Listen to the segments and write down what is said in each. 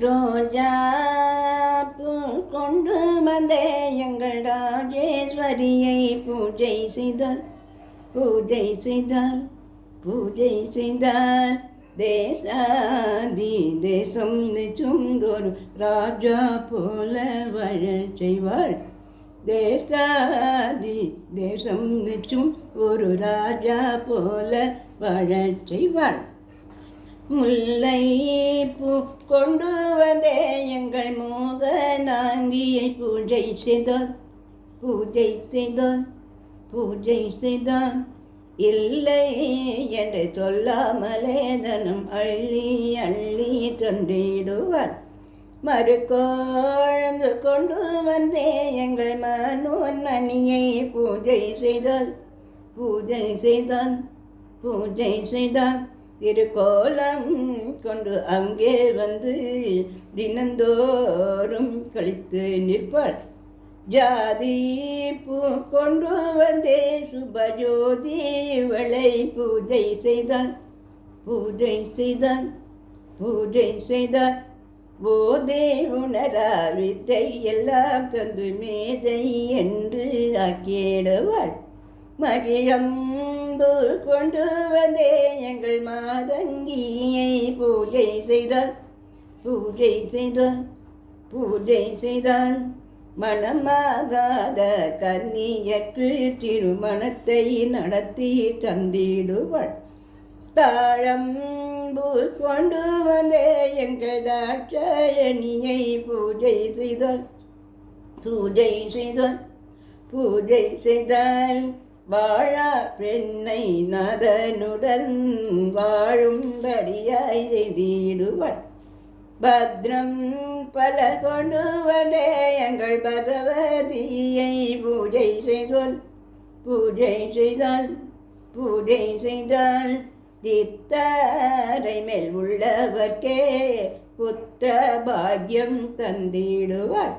ரோஜா பூ கொண்டு வந்தே எங்கள் ராஜேஸ்வரியை பூஜை செய்தார் பூஜை செய்தார் பூஜை செய்தார். தேசாதி தேசம் நிச்சும் ஒரு ராஜா போல வாழ செய்வாள். தேசாதி தேசம் நிச்சும் ஒரு ராஜா போல வாழ செய்வாள். முல்லை பூ கொண்டு வந்தே எங்கள் மோகனாங்கியை பூஜை செய்தார் பூஜை செய்தார் பூஜை செய்தார். இல்லை என்று சொல்லாமலே தனம் அள்ளி அள்ளி தந்திடுவார். மறுக்கோழந்து கொண்டு வந்தே எங்கள் மனோன்மணியை பூஜை செய்தார் பூஜை செய்தார் பூஜை செய்தார். திருக்கோலம் கொண்டு அங்கே வந்து தினந்தோறும் கழித்து நிற்பாள். ஜாதி பூ கொண்டு வந்தே சுபஜோதி இவளை பூஜை செய்தாள் பூஜை செய்தாள் பூஜை செய்தாள். போதே உணரா வித்தை எல்லாம் தந்து மேதை என்று ஆக்கிடுவாள். மகிழம்பு கொண்டு வந்தே எங்கள் மாதங்கியை பூஜை செய்தாள் பூஜை செய்தாள் பூஜை செய்தாள். மனமாகாத கன்னியற்கு திருமணத்தை நடத்தி தந்திடுவாள். தாழம்பு கொண்டு வந்தே எங்கள் தாட்சாயணியை பூஜை செய்தாள் பூஜை செய்தாள் பூஜை செய்தாள். வாழா பெண்ணை நரனுடன் வாழும்படியாய் செய்திடுவாள். பத்ரம் பல கொண்டு வந்தே எங்கள் பகவதியை பூஜை செய்தாள் பூஜை செய்தாள் பூஜை செய்தாள். தித்தாரை மேல் உள்ளவர்க்கே புத்திர பாக்கியம் தந்திடுவாள்.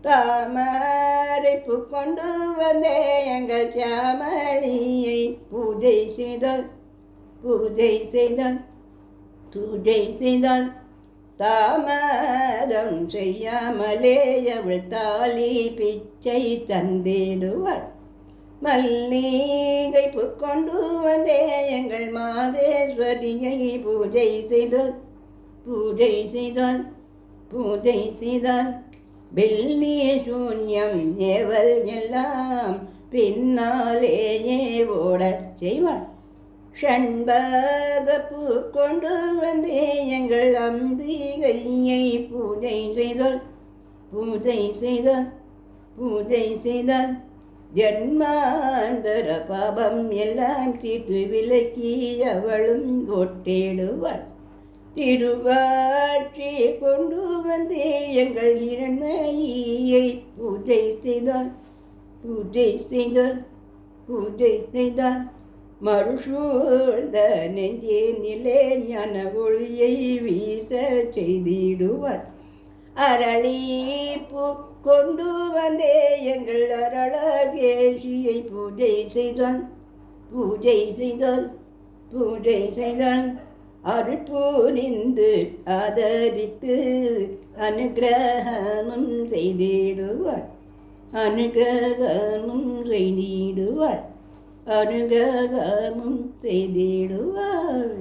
தாமரை பூ கொண்டு வந்தே எங்கள் சியாமளியை பூஜை செய்தாள் பூஜை செய்தாள் பூஜை செய்தாள். தாமதம் செய்யாமலே அவள் தாலி பிச்சை தந்திடுவாள். மல்லிகை பூ கொண்டு வந்தே எங்கள் மாதேஸ்வரியை பூஜை செய்தாள் பூஜை செய்தாள் பூஜை செய்தாள். வெள்ளிய சூன்யம் ஏவல் எல்லாம் பின்னாலேயே ஓடச் செய்வாள். ஷண்பக பூ கொண்டு வந்தே எங்கள் அம்பிகையை பூஜை செய்தாள் பூஜை செய்தாள் பூஜை செய்தாள். ஜன்மாந்தர பாபம் எல்லாம் தீர்த்து விலக்கி அவளும் ஒட்டிடுவாள். திருவாட்சி கொண்டு வந்தே எங்கள் இரண்மையை பூஜை செய்தாள் பூஜை செய்தாள் பூஜை செய்தாள். மறுசூழ்ந்த நெஞ்சினிலே ஞான ஒளியை வீச செய்திடுவாள். அரளி பூ கொண்டு வந்தே எங்கள் அரளகேசியை பூஜை செய்தாள் பூஜை செய்தாள் பூஜை செய்தாள். அருள் புரிந்து ஆதரித்து அனுகிரகமும் செய்திடுவாள் அனுகிரகமும் செய்திடுவாள் அனுகிரகமும் செய்திடுவாள்.